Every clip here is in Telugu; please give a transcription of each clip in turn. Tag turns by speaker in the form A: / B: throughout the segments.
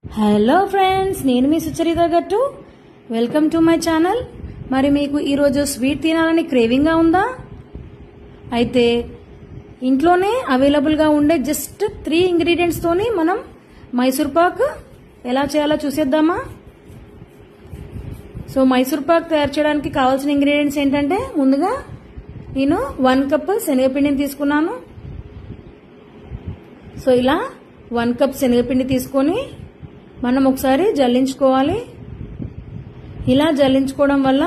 A: హలో ఫ్రెండ్స్, నేను మీ సుచరిత గట్టు. Welcome to my channel. మరి మీకు ఈరోజు స్వీట్ తినాలని క్రేవింగ్గా ఉందా? అయితే ఇంట్లోనే అవైలబుల్గా ఉండే జస్ట్ 3 ఇంగ్రీడియంట్స్తోని మనం మైసూర్ పాక్ ఎలా చేయాలో చూసేద్దామా? సో మైసూర్ పాక్ తయారు చేయడానికి కావాల్సిన ఇంగ్రీడియంట్స్ ఏంటంటే, ముందుగా నేను 1 కప్ శనగపిండిని తీసుకున్నాను. సో ఇలా 1 కప్ శనగపిండి తీసుకొని మనం ఒకసారి జల్లించుకోవాలి. ఇలా జల్లించుకోవడం వల్ల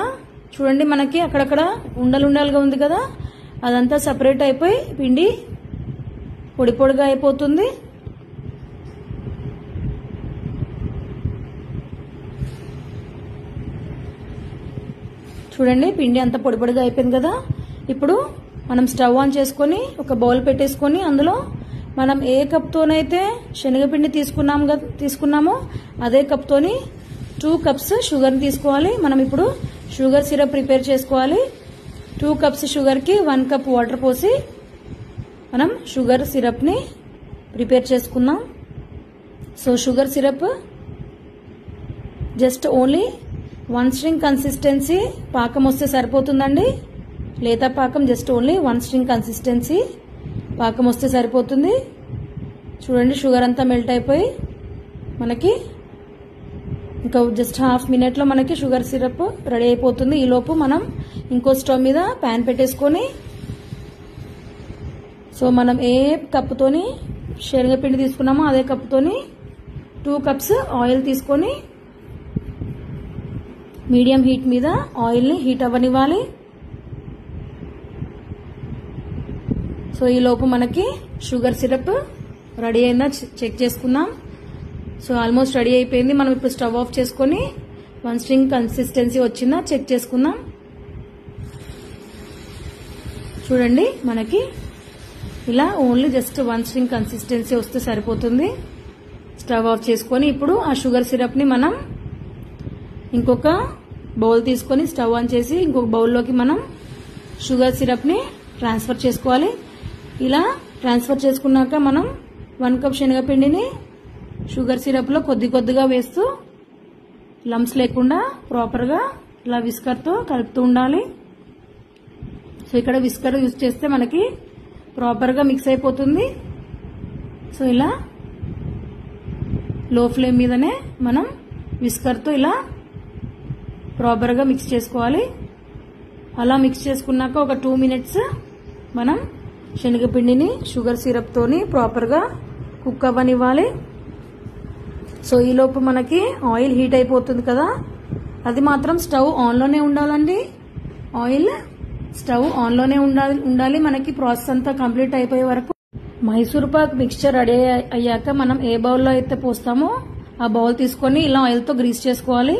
A: చూడండి, మనకి అక్కడక్కడ ఉండలుండాలుగా ఉంది కదా, అదంతా సపరేట్ అయిపోయి పిండి పొడి పొడిగా అయిపోతుంది. చూడండి, పిండి అంతా పొడి పొడిగా అయిపోయింది కదా. ఇప్పుడు మనం స్టవ్ ఆన్ చేసుకొని ఒక బౌల్ పెట్టేసుకొని అందులో మనం ఏ కప్తోనైతే శనగపిండి తీసుకున్నామో అదే కప్తోని 2 కప్స్ షుగర్ తీసుకోవాలి. మనం ఇప్పుడు షుగర్ సిరప్ ప్రిపేర్ చేసుకోవాలి. 2 కప్స్ షుగర్కి 1 కప్ వాటర్ పోసి మనం షుగర్ సిరప్ని ప్రిపేర్ చేసుకుందాం. So sugar syrup just only 1 string consistency పాకం వస్తే సరిపోతుందండి. లేత పాకం జస్ట్ ఓన్లీ 1 స్ట్రింగ్ కన్సిస్టెన్సీ పాకం వస్తే సరిపోతుంది. చూడండి, షుగర్ అంతా మెల్ట్ అయిపోయి మనకి ఇంకా జస్ట్ హాఫ్ మినిట్లో మనకి షుగర్ సిరప్ రెడీ అయిపోతుంది. ఈలోపు మనం ఇంకో స్టవ్ మీద ప్యాన్ పెట్టేసుకొని, సో మనం ఏ కప్పుతోని శనగపిండి తీసుకున్నామో అదే కప్పుతోని 2 కప్స్ ఆయిల్ తీసుకొని మీడియం హీట్ మీద ఆయిల్ని హీట్ అవ్వనివ్వాలి. సో ఈలోపు మనకి షుగర్ సిరప్ రెడీ అయిందా చెక్ చేసుకుందాం. సో ఆల్మోస్ట్ రెడీ అయిపోయింది. మనం ఇప్పుడు స్టవ్ ఆఫ్ చేసుకొని 1 స్ట్రింగ్ కన్సిస్టెన్సీ వచ్చిందా చెక్ చేసుకుందాం. చూడండి, మనకి ఇలా ఓన్లీ జస్ట్ 1 స్ట్రింగ్ కన్సిస్టెన్సీ వస్తే సరిపోతుంది. స్టవ్ ఆఫ్ చేసుకొని ఇప్పుడు ఆ షుగర్ సిరప్ని మనం ఇంకొక బౌల్ తీసుకొని స్టవ్ ఆన్ చేసి ఇంకొక బౌల్లోకి మనం షుగర్ సిరప్ని ట్రాన్స్ఫర్ చేసుకోవాలి. ఇలా ట్రాన్స్ఫర్ చేసుకున్నాక మనం 1 కప్ శనగపిండిని షుగర్ సిరప్లో కొద్ది కొద్దిగా వేస్తూ లంప్స్ లేకుండా ప్రాపర్గా ఇలా విస్కర్తో కలుపుతూ ఉండాలి. సో ఇక్కడ విస్కర్ యూజ్ చేస్తే మనకి ప్రాపర్గా మిక్స్ అయిపోతుంది. సో ఇలా లో ఫ్లేమ్ మీదనే మనం విస్కర్తో ఇలా ప్రాపర్గా మిక్స్ చేసుకోవాలి. అలా మిక్స్ చేసుకున్నాక ఒక 2 మినిట్స్ మనం శనగపిండిని షుగర్ సిరప్తోని ప్రాపర్గా కుక్ అవ్వనివ్వాలి. సో ఈలోపు మనకి ఆయిల్ హీట్ అయిపోతుంది కదా, అది మాత్రం స్టవ్ ఆన్లోనే ఉండాలండి. ఆయిల్ స్టవ్ ఆన్లోనే ఉండాలి మనకి ప్రాసెస్ అంతా కంప్లీట్ అయిపోయే వరకు. మైసూర్ పాక్ మిక్స్చర్ రెడీ అయ్యాక మనం ఏ బౌల్లో అయితే పోస్తామో ఆ బౌల్ తీసుకొని ఇలా ఆయిల్తో గ్రీస్ చేసుకోవాలి.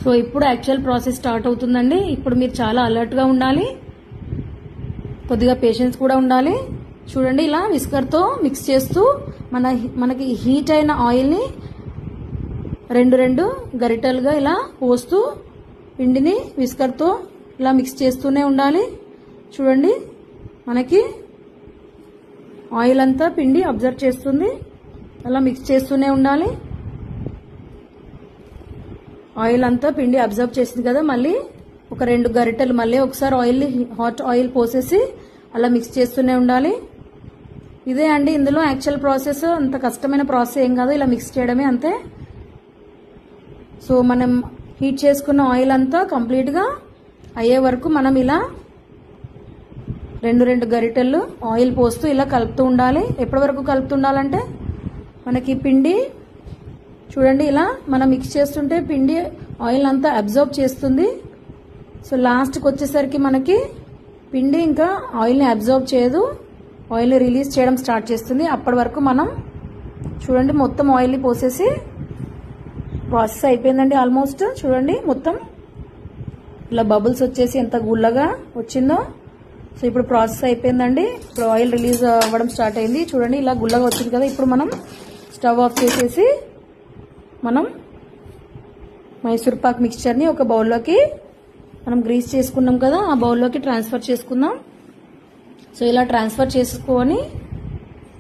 A: సో ఇప్పుడు యాక్చువల్ ప్రాసెస్ స్టార్ట్ అవుతుందండి. ఇప్పుడు మీరు చాలా అలర్ట్గా ఉండాలి, కొద్దిగా పేషెన్స్ కూడా ఉండాలి. చూడండి, ఇలా విస్కర్తో మిక్స్ చేస్తూ మనకి హీట్ అయిన ఆయిల్ని 2 గరిటెలుగా ఇలా పోస్తూ పిండిని విస్కర్తో ఇలా మిక్స్ చేస్తూనే ఉండాలి. చూడండి, మనకి ఆయిల్ అంతా పిండి అబ్జర్వ్ చేస్తుంది. అలా మిక్స్ చేస్తూనే ఉండాలి. ఆయిల్ అంతా పిండి అబ్జర్వ్ చేసింది కదా, మళ్ళీ ఒక 2 గరిటెలు మళ్ళీ ఒకసారి హాట్ ఆయిల్ పోసేసి అలా మిక్స్ చేస్తూనే ఉండాలి. ఇదే అండి ఇందులో యాక్చువల్ ప్రాసెస్. అంత కష్టమైన ప్రాసెస్ ఏం కాదు, ఇలా మిక్స్ చేయడమే అంతే. సో మనం హీట్ చేసుకున్న ఆయిల్ అంతా కంప్లీట్గా అయ్యే వరకు మనం ఇలా 2 గరిటెలు ఆయిల్ పోస్తూ ఇలా కలుపుతూ ఉండాలి. ఎప్పటి వరకు కలుపుతూ ఉండాలంటే, మనకి పిండి చూడండి ఇలా మనం మిక్స్ చేస్తుంటే పిండి ఆయిల్ అంతా అబ్జర్వ్ చేస్తుంది. సో లాస్ట్కి వచ్చేసరికి మనకి పిండి ఇంకా ఆయిల్ని అబ్జర్వ్ చేయదు, ఆయిల్ని రిలీజ్ చేయడం స్టార్ట్ చేస్తుంది. అప్పటి వరకు మనం చూడండి మొత్తం ఆయిల్ని పోసేసి ప్రాసెస్ అయిపోయిందండి ఆల్మోస్ట్. చూడండి మొత్తం ఇలా బబుల్స్ వచ్చేసి ఎంత గుల్లగా వచ్చిందో. సో ఇప్పుడు ప్రాసెస్ అయిపోయిందండి. ఇప్పుడు ఆయిల్ రిలీజ్ అవ్వడం స్టార్ట్ అయింది. చూడండి ఇలా గుల్లగా వచ్చింది కదా. ఇప్పుడు మనం స్టవ్ ఆఫ్ చేసేసి మనం మైసూర్ పాక్ మిక్స్చర్ని ఒక బౌల్లోకి మనం గ్రీస్ చేసుకున్నాం కదా, ఆ బౌల్లోకి ట్రాన్స్ఫర్ చేసుకుందాం. సో ఇలా ట్రాన్స్ఫర్ చేసుకొని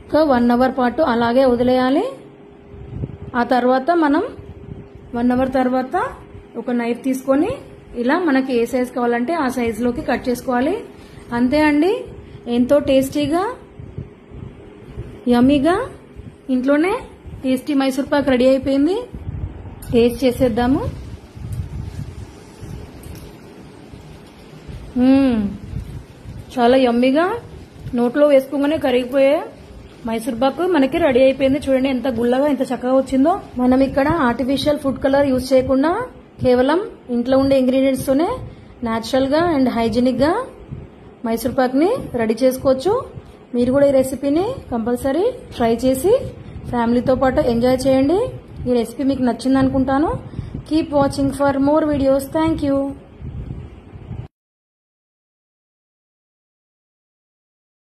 A: ఒక 1 అవర్ పాటు అలాగే వదిలేయాలి. ఆ తర్వాత మనం 1 అవర్ తర్వాత ఒక నైఫ్ తీసుకొని ఇలా మనకి ఏ సైజ్ కావాలంటే ఆ సైజులోకి కట్ చేసుకోవాలి. అంతే అండి, ఎంతో టేస్టీగా యమ్మీగా ఇంట్లోనే టేస్టీ మైసూర్ పాక్ రెడీ అయిపోయింది. టేస్ట్ చేసేద్దాము. చాలా యమ్మీగా నోట్లో వేసుకోగానే కరిగిపోయే మైసూర్ పాక్ మనకి రెడీ అయిపోయింది. చూడండి ఎంత గుల్లగా ఎంత చక్కగా వచ్చిందో. మనం ఇక్కడ ఆర్టిఫిషియల్ ఫుడ్ కలర్ యూజ్ చేయకుండా కేవలం ఇంట్లో ఉండే ఇంగ్రీడియంట్స్ తోనే న్యాచురల్ గా అండ్ హైజీనిక్ గా మైసూర్ పాక్ ని రెడీ చేసుకోవచ్చు. మీరు కూడా ఈ రెసిపీని కంపల్సరీ ట్రై చేసి ఫ్యామిలీతో పాటు ఎంజాయ్ చేయండి. ఈ రెసిపీ మీకు నచ్చింది అనుకుంటాను. Keep watching for more videos. Thank you.